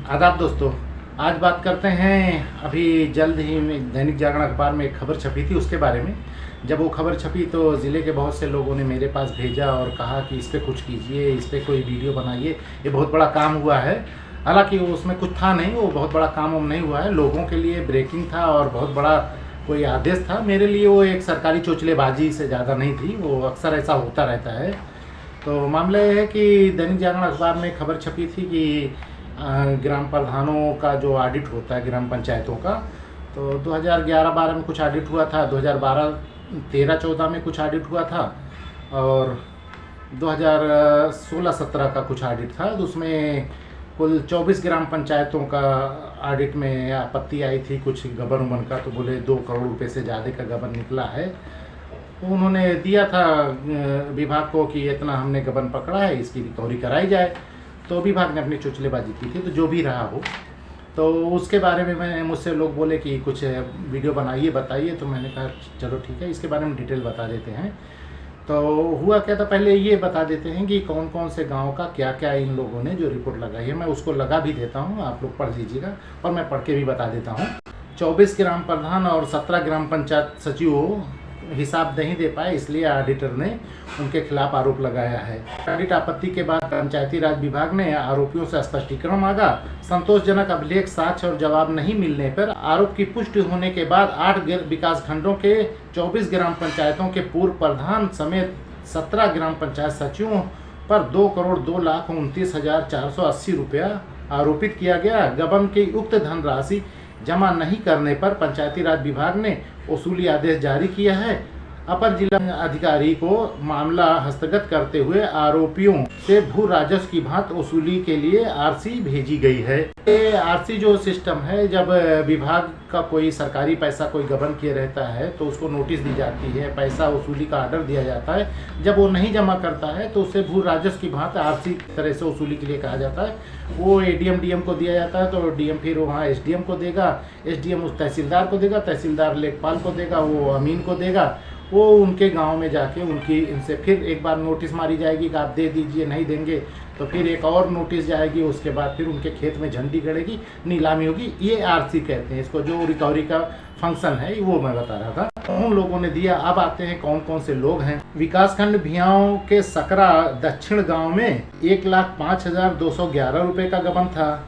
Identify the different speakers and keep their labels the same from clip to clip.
Speaker 1: आदाब दोस्तों। आज बात करते हैं, अभी जल्द ही में दैनिक जागरण अखबार में एक खबर छपी थी उसके बारे में। जब वो खबर छपी तो ज़िले के बहुत से लोगों ने मेरे पास भेजा और कहा कि इस पर कुछ कीजिए, इस पर कोई वीडियो बनाइए, ये बहुत बड़ा काम हुआ है। हालांकि वो उसमें कुछ था नहीं, वो बहुत बड़ा काम नहीं हुआ है, लोगों के लिए ब्रेकिंग था और बहुत बड़ा कोई आदेश था। मेरे लिए वो एक सरकारी चोचलेबाजी से ज़्यादा नहीं थी, वो अक्सर ऐसा होता रहता है। तो मामला ये है कि दैनिक जागरण अखबार में खबर छपी थी कि ग्राम प्रधानों का जो ऑडिट होता है ग्राम पंचायतों का, तो 2011-12 में कुछ ऑडिट हुआ था, 2012-13-14 में कुछ ऑडिट हुआ था और 2016-17 का कुछ ऑडिट था। तो उसमें कुल 24 ग्राम पंचायतों का ऑडिट में आपत्ति आई थी कुछ गबन उबन का। तो बोले 2 करोड़ रुपए से ज़्यादा का गबन निकला है। तो उन्होंने दिया था विभाग को कि इतना हमने गबन पकड़ा है, इसकी रिकवरी कराई जाए। तो विभाग ने अपनी चुचलेबाजी की थी। तो जो भी रहा हो, तो उसके बारे में मुझसे लोग बोले कि कुछ वीडियो बनाइए, बताइए। तो मैंने कहा चलो ठीक है, इसके बारे में डिटेल बता देते हैं। तो हुआ क्या था, पहले ये बता देते हैं कि कौन कौन से गांव का क्या क्या इन लोगों ने जो रिपोर्ट लगाई है। मैं उसको लगा भी देता हूँ, आप लोग पढ़ लीजिएगा और मैं पढ़ के भी बता देता हूँ। 24 ग्राम प्रधान और 17 ग्राम पंचायत सचिव हिसाब नहीं दे पाए, इसलिए ऑडिटर ने उनके खिलाफ आरोप लगाया है। ऑडिट आपत्ति के बाद पंचायती राज विभाग ने आरोपियों से स्पष्टीकरण मांगा। संतोषजनक अभिलेख, साक्ष्य और जवाब नहीं मिलने पर आरोप की पुष्टि होने के बाद 8 विकास खंडों के 24 ग्राम पंचायतों के पूर्व प्रधान समेत 17 ग्राम पंचायत सचिवों पर 2,02,29,480 रुपया आरोपित किया गया। गबन की उक्त धनराशि जमा नहीं करने पर पंचायती राज विभाग ने वसूली आदेश जारी किया है। अपर जिला अधिकारी को मामला हस्तगत करते हुए आरोपियों से भू राजस्व की भांति वसूली के लिए आरसी भेजी गई है। ये आरसी जो सिस्टम है, जब विभाग का कोई सरकारी पैसा कोई गबन किए रहता है तो उसको नोटिस दी जाती है, पैसा वसूली का ऑर्डर दिया जाता है। जब वो नहीं जमा करता है तो उसे भू राजस्व की भांति आरसी तरह से वसूली के लिए कहा जाता है। वो एडीएम डीएम को दिया जाता है, तो डीएम फिर वहाँ एसडीएम को देगा, एसडीएम उस तहसीलदार को देगा, तहसीलदार लेखपाल को देगा, वो अमीन को देगा। वो उनके गांव में जाके उनकी इनसे फिर एक बार नोटिस मारी जाएगी कि आप दे दीजिए, नहीं देंगे तो फिर एक और नोटिस जाएगी। उसके बाद फिर उनके खेत में झंडी गड़ेगी, नीलामी होगी। ये आरसी कहते हैं इसको, जो रिकवरी का फंक्शन है वो मैं बता रहा था। उन लोगों ने दिया। अब आते हैं कौन कौन से लोग हैं। विकासखंड भियाओं के सकरा दक्षिण गाँव में 1,05,211 रुपये का गबन था।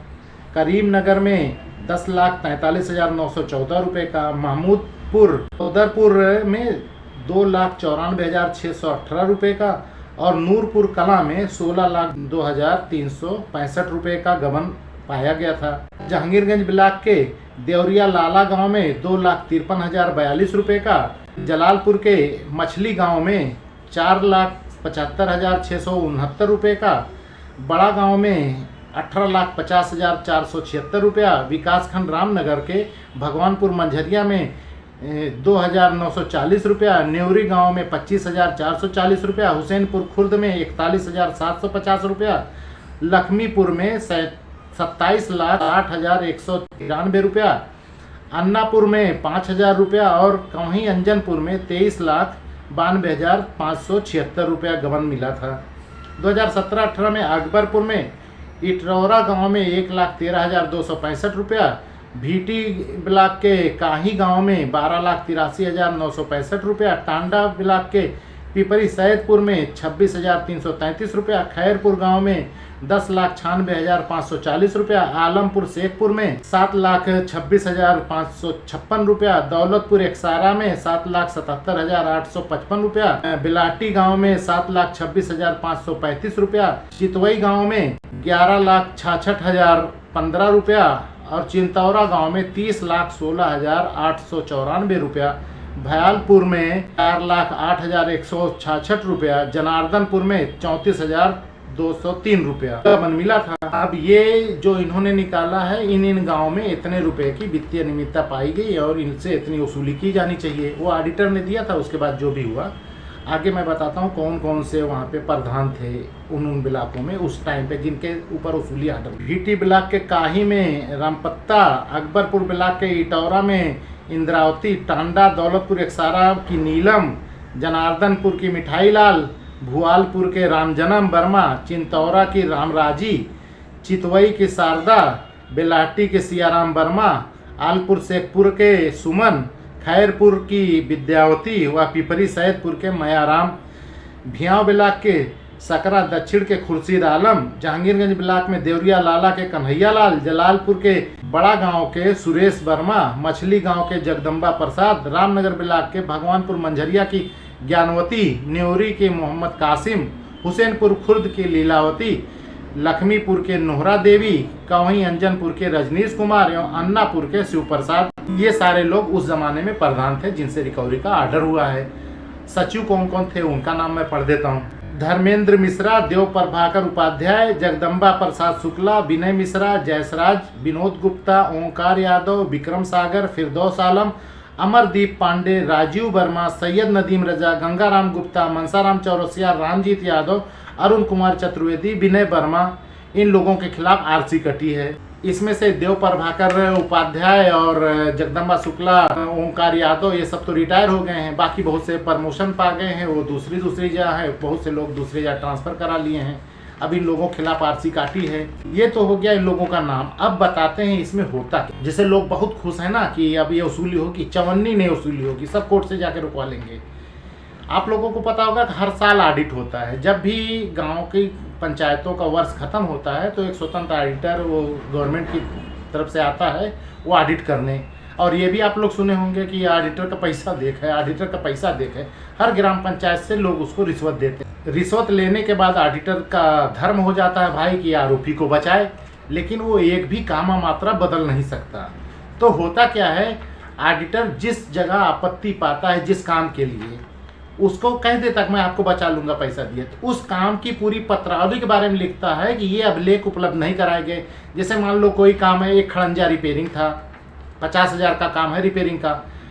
Speaker 1: करीमनगर में 10,43,914 रुपये का। महमूदपुर उदरपुर में 2,94,618 रुपये का और नूरपुर कला में 16,02,365 रुपये का गबन पाया गया था। जहांगीरगंज ब्लॉक के देवरिया लाला गांव में 2,53,042 रुपये का। जलालपुर के मछली गांव में 4,75,669 रुपये का। बड़ा गांव में 18,50,476 रुपया। विकासखंड रामनगर के भगवानपुर मंझरिया में 2,940 रुपया। नेवरी गांव में 25,440 रुपया। हुसैनपुर खुर्द में 41,750 रुपया। लक्ष्मीपुर में 27,08,193 रुपया। अन्नापुर में 5,000 रुपया और कहीं अंजनपुर में 23,92,576 रुपया गबन मिला था। 2017-18 में अकबरपुर में इटरौरा गांव में 1,13,265 रुपया। भीटी ब्लॉक के काही गांव में 12,83,965 रुपया। टांडा ब्लॉक के पिपरी सैदपुर में 26,333 रुपया। खैरपुर गांव में 10,96,540 रुपया। आलमपुर शेखपुर में 7,26,556 रुपया। दौलतपुर एकसारा में 7,77,855 रुपया। बिलाटी गांव में 7,26,535 रुपया। चितवई गांव में 11,66,015 रुपया और चिंतौरा गांव में 30,16,894 रुपया। भयालपुर में 4,08,166 रुपया। जनार्दनपुर में 34,203 रुपया गबन मिला था। अब ये जो इन्होंने निकाला है, इन गांव में इतने रुपए की वित्तीय अनियमितता पाई गई और इनसे इतनी वसूली की जानी चाहिए। वो ऑडिटर ने दिया था। उसके बाद जो भी हुआ आगे मैं बताता हूँ कौन कौन से वहाँ पे प्रधान थे उन ब्लॉकों में उस टाइम पे जिनके ऊपर वसूली ऑर्डर। भीटी ब्लॉक के काही में रामपत्ता। अकबरपुर ब्लॉक के इटौरा में इंद्रावती। टांडा दौलतपुर एकसारा की नीलम। जनार्दनपुर की मिठाई लाल। भुआलपुर के रामजनम वर्मा। चिंतौरा की रामराजी। चितवई की शारदा। बेलाटी के सियाराम वर्मा, आलपुर शेखपुर के सुमन, खैरपुर की विद्यावती व पिपरी सैदपुर के मयाराम, भियाव ब्लाक के सकरा दक्षिण के खुर्शीद आलम, जहांगीरगंज ब्लाक में देवरिया लाला के कन्हैया लाल, जलालपुर के बड़ा गांव के सुरेश वर्मा, मछली गांव के जगदम्बा प्रसाद, रामनगर ब्लाक के भगवानपुर मंझरिया की ज्ञानवती, न्योरी के मोहम्मद कासिम, हुसैनपुर खुर्द की लीलावती, लक्ष्मीपुर के नोहरा देवी, कवहीं अंजनपुर के रजनीश कुमार एवं अन्नापुर के शिव प्रसाद। ये सारे लोग उस जमाने में प्रधान थे जिनसे रिकवरी का ऑर्डर हुआ है। सचिव कौन कौन थे उनका नाम मैं पढ़ देता हूँ। धर्मेंद्र मिश्रा, देव प्रभाकर उपाध्याय, जगदम्बा प्रसाद शुक्ला, विनय मिश्रा, जयसराज, विनोद गुप्ता, ओंकार यादव, विक्रम सागर, फिरदौस आलम, अमरदीप पांडे, राजीव वर्मा, सैयद नदीम रजा, गंगाराम गुप्ता, मनसाराम चौरसिया, रामजीत यादव, अरुण कुमार चतुर्वेदी, विनय वर्मा, इन लोगों के खिलाफ आरसी कटी है। इसमें से देव प्रभाकर उपाध्याय और जगदम्बा शुक्ला, ओंकार यादव ये सब तो रिटायर हो गए हैं। बाकी बहुत से प्रमोशन पा गए हैं, वो दूसरी जगह है, बहुत से लोग दूसरी जगह ट्रांसफ़र करा लिए हैं। अब इन लोगों के खिलाफ आरसी काटी है। ये तो हो गया इन लोगों का नाम। अब बताते हैं इसमें होता क्या। जैसे लोग बहुत खुश हैं ना कि अब ये वसूली होगी, चवन्नी नहीं वसूली होगी, सब कोर्ट से जाके रुकवा लेंगे। आप लोगों को पता होगा कि हर साल ऑडिट होता है। जब भी गांव की पंचायतों का वर्ष खत्म होता है तो एक स्वतंत्र ऑडिटर वो गवर्नमेंट की तरफ से आता है वो ऑडिट करने। और ये भी आप लोग सुने होंगे कि ऑडिटर का पैसा देख है, ऑडिटर का पैसा देख है। हर ग्राम पंचायत से लोग उसको रिश्वत देते हैं। रिश्वत लेने के बाद ऑडिटर का धर्म हो जाता है भाई कि आरोपी को बचाए, लेकिन वो एक भी कामा मात्रा बदल नहीं सकता। तो होता क्या है, ऑडिटर जिस जगह आपत्ति पाता है जिस काम के लिए, उसको कह देता कि मैं आपको बचा लूंगा पैसा दिए, तो उस काम की पूरी पत्रावली के बारे में लिखता है कि ये अभिलेख उपलब्ध नहीं कराए गए। जैसे मान लो कोई काम है, एक खड़ंजा रिपेयरिंग था, 50,000 का काम है रिपेयरिंग का।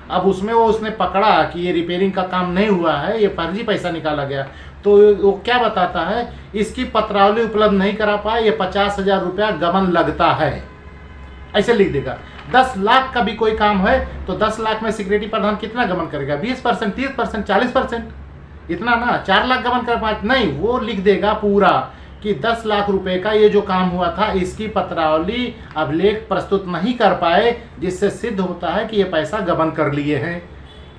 Speaker 1: अब उसमें उसने पकड़ा कि ये रिपेयरिंग का काम नहीं हुआ है, ये फर्जी पैसा निकाला गया, तो वो क्या बताता है, इसकी पत्रावली उपलब्ध नहीं करा पाए, ये 50,000 रुपया गबन लगता है, ऐसे लिख देगा। 10 लाख का भी कोई काम है तो 10 लाख में सिक्योरिटी प्रधान कितना गबन करेगा, 20%, 30%, 40%, इतना ना। 4 लाख गबन कर पाए नहीं, वो लिख देगा पूरा कि 10 लाख रुपए का ये जो काम हुआ था, इसकी पत्रावली अभिलेख प्रस्तुत नहीं कर पाए, जिससे सिद्ध होता है कि ये पैसा गबन कर लिए हैं।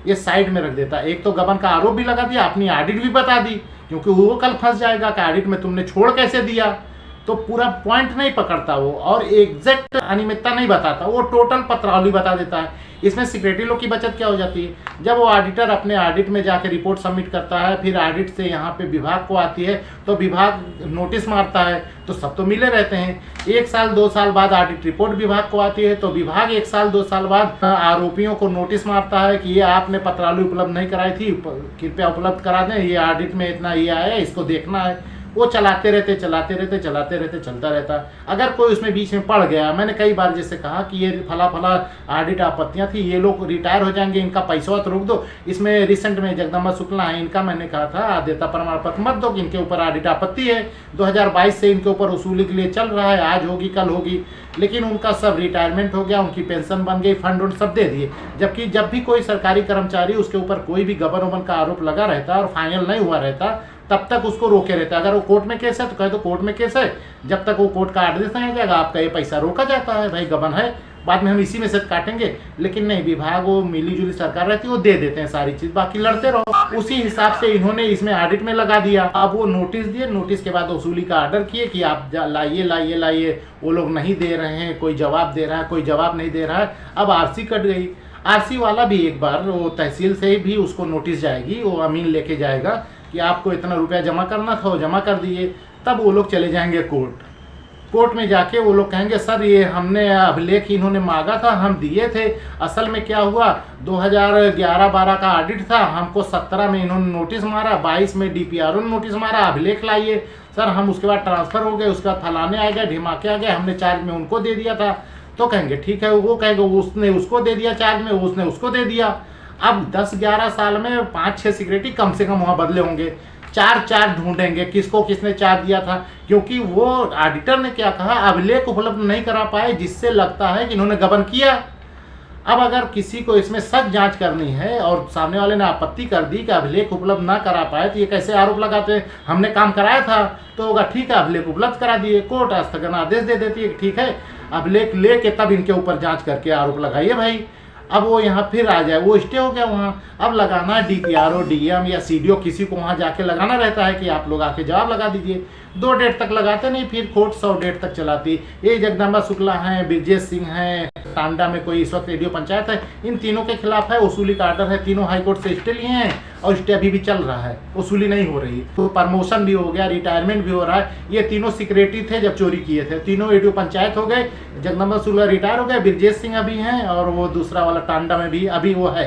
Speaker 1: ये साइड में रख देता है। एक तो गबन का आरोप भी लगा दिया, अपनी ऑडिट भी बता दी, क्योंकि वो कल फंस जाएगा कि ऑडिट में तुमने छोड़ कैसे दिया। तो पूरा पॉइंट नहीं पकड़ता वो, और एग्जैक्ट अनियमितता नहीं बताता, वो टोटल पत्रावली बता देता है। इसमें सिक्योरिटी लोग की बचत क्या हो जाती है, जब वो ऑडिटर अपने ऑडिट में जाके रिपोर्ट सबमिट करता है, फिर ऑडिट से यहाँ पे विभाग को आती है, तो विभाग नोटिस मारता है, तो सब तो मिले रहते हैं। 1 साल 2 साल बाद ऑडिट रिपोर्ट विभाग को आती है, तो विभाग 1 साल 2 साल बाद आरोपियों को नोटिस मारता है कि ये आपने पत्रावली उपलब्ध नहीं कराई थी, कृपया उपलब्ध करा दें, ये ऑडिट में इतना ये आया है, इसको देखना है। वो चलाते रहते चलता रहता। अगर कोई उसमें बीच में पड़ गया, मैंने कई बार जैसे कहा कि ये फला ऑडिट आपत्तियां थी, ये लोग रिटायर हो जाएंगे, इनका पैसा तो रोक दो। इसमें रिसेंट में जगदम्बा शुक्ला है, इनका मैंने कहा था आद्यता प्रमाण पत्र मत दो, कि इनके ऊपर ऑडिट आपत्ति है, 2022 से इनके ऊपर वसूली के लिए चल रहा है, आज होगी कल होगी, लेकिन उनका सब रिटायरमेंट हो गया, उनकी पेंशन बन गई, फंड उन सब दे दिए। जबकि जब भी कोई सरकारी कर्मचारी उसके ऊपर कोई भी गबन वबन का आरोप लगा रहता और फाइनल नहीं हुआ रहता, तब तक उसको रोके रहता है। अगर वो कोर्ट में केस है तो कहे तो कोर्ट में केस है, जब तक वो कोर्ट का आदेश नहीं आ जाएगा आपका ये पैसा रोका जाता है, भाई गबन है, बाद में हम इसी में से काटेंगे। लेकिन नहीं, विभाग वो मिली जुली सरकार रहती है, वो दे देते हैं सारी चीज, बाकी लड़ते रहो। उसी हिसाब से इन्होंने इसमें ऑडिट में लगा दिया। अब वो नोटिस दिए, नोटिस के बाद वसूली का ऑर्डर किए कि आप लाइए। वो लोग नहीं दे रहे हैं, कोई जवाब दे रहा है, कोई जवाब नहीं दे रहा है। अब आरसी कट गई। आरसी वाला भी एक बार वो तहसील से भी उसको नोटिस जाएगी, वो अमीन लेके जाएगा कि आपको इतना रुपया जमा करना था, वो जमा कर दिए। तब वो लोग चले जाएंगे कोर्ट में जाके वो लोग कहेंगे सर ये हमने अभिलेख इन्होंने मांगा था, हम दिए थे। असल में क्या हुआ, 2011-12 का ऑडिट था, हमको 17 में इन्होंने नोटिस मारा, 22 में डीपीआरओ ने नोटिस मारा, अभिलेख लाइए सर। हम उसके बाद ट्रांसफ़र हो गए, उसके बाद फलाने आ गए, ढिमाके आ गए, हमने चार्ज में उनको दे दिया था। तो कहेंगे ठीक है, वो कहेंगे उसने उसको दे दिया चार्ज में, उसने उसको दे दिया। अब 10-11 साल में 5-6 सिक्योरिटी कम से कम वहाँ बदले होंगे, 4 ढूंढेंगे किसको किसने चार्ज दिया था, क्योंकि वो ऑडिटर ने क्या कहा, अभिलेख उपलब्ध नहीं करा पाए, जिससे लगता है कि इन्होंने गबन किया। अब अगर किसी को इसमें सच जांच करनी है और सामने वाले ने आपत्ति कर दी कि अभिलेख उपलब्ध ना करा पाए, तो ये कैसे आरोप लगाते हैं हमने काम कराया था, तो होगा ठीक है अभिलेख उपलब्ध करा दिए, कोर्ट स्थगन आदेश दे देती है ठीक है अब लेके तब इनके ऊपर जांच करके आरोप लगाइए भाई। अब वो यहाँ फिर आ जाए, वो स्टे हो गया वहाँ। अब लगाना है DPRO, DM या CDO, किसी को वहाँ जाके लगाना रहता है कि आप लोग आके जवाब लगा दीजिए। 2 डेट तक लगाते नहीं, फिर कोर्ट 100 डेट तक चलाती। ये जगदम्बा शुक्ला हैं, ब्रजेश सिंह हैं, टांडा में कोई इस वक्त रेडियो पंचायत है, इन तीनों के खिलाफ है वसूली का आर्डर है। तीनों हाईकोर्ट से स्टे लिए हैं और स्टे अभी भी चल रहा है, वसूली नहीं हो रही। तो प्रमोशन भी हो गया, रिटायरमेंट भी हो रहा है। ये तीनों सिक्योरिटी थे जब चोरी किए थे, तीनों रेडियो पंचायत हो गए। जगदम्बा शुक्ला रिटायर हो गए, ब्रजेश सिंह अभी हैं, और वो दूसरा वाला टांडा में भी अभी वो है,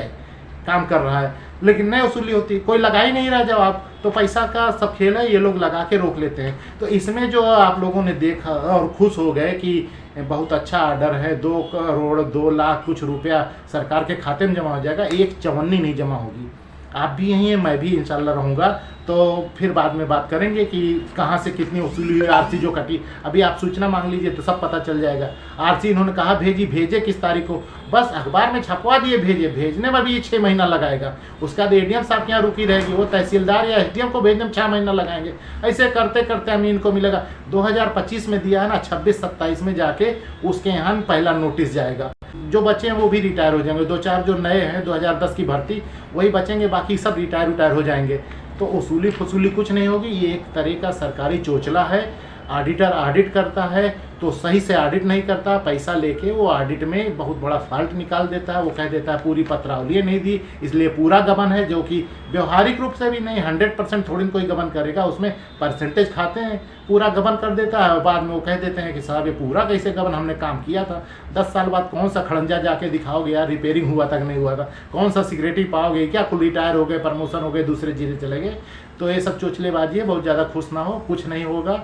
Speaker 1: काम कर रहा है, लेकिन नहीं वसूली होती, कोई लगा ही नहीं रहा जवाब। तो पैसा का सब खेल है, ये लोग लगा के रोक लेते हैं। तो इसमें जो आप लोगों ने देखा और खुश हो गए कि बहुत अच्छा आर्डर है, 2 करोड़ 2 लाख कुछ रुपया सरकार के खाते में जमा हो जाएगा, एक चवन्नी नहीं जमा होगी। आप भी यहीं हैं, मैं भी इंशाल्लाह रहूँगा। तो फिर बाद में बात करेंगे कि कहाँ से कितनी वसूली हुई, RC जो कटी। अभी आप सूचना मांग लीजिए तो सब पता चल जाएगा। RC इन्होंने कहा भेजे किस तारीख को, बस अखबार में छपवा दिए, भेजने में भी 6 महीना लगाएगा। उसका बाद ADM साहब के यहाँ रुकी रहेगी, वो तहसीलदार या SDM को भेजने में 6 महीना लगाएंगे। ऐसे करते करते अमीन को मिलेगा। 2025 में दिया है ना, 26-27 में जाके उसके यहाँ पहला नोटिस जाएगा। जो बच्चे हैं वो भी रिटायर हो जाएंगे। 2-4 जो नए हैं 2010 की भर्ती वही बचेंगे, बाकी सब रिटायर हो जाएंगे। तो वसूली फसूली कुछ नहीं होगी। ये एक तरह का सरकारी चोचला है। ऑडिटर ऑडिट करता है तो सही से ऑडिट नहीं करता, पैसा लेके वो ऑडिट में बहुत बड़ा फॉल्ट निकाल देता है। वो कह देता है पूरी पत्रावली नहीं दी, इसलिए पूरा गबन है, जो कि व्यवहारिक रूप से भी नहीं। 100% थोड़ी कोई गबन करेगा, उसमें परसेंटेज खाते हैं, पूरा गबन कर देता है। और बाद में वो कह देते हैं कि साहब ये पूरा कैसे गबन, हमने काम किया था। 10 साल बाद कौन सा खड़ंजा जाके दिखाओगे यार, रिपेयरिंग हुआ तक नहीं हुआ था, कौन सा सिक्योरिटी पाओगे, क्या कुल रिटायर हो गए, प्रमोशन हो गए, दूसरे जिले चले गए। तो ये सब चोचलेबाजी है, बहुत ज़्यादा खुश ना हो, कुछ नहीं होगा,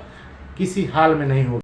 Speaker 1: किसी हाल में नहीं होगा।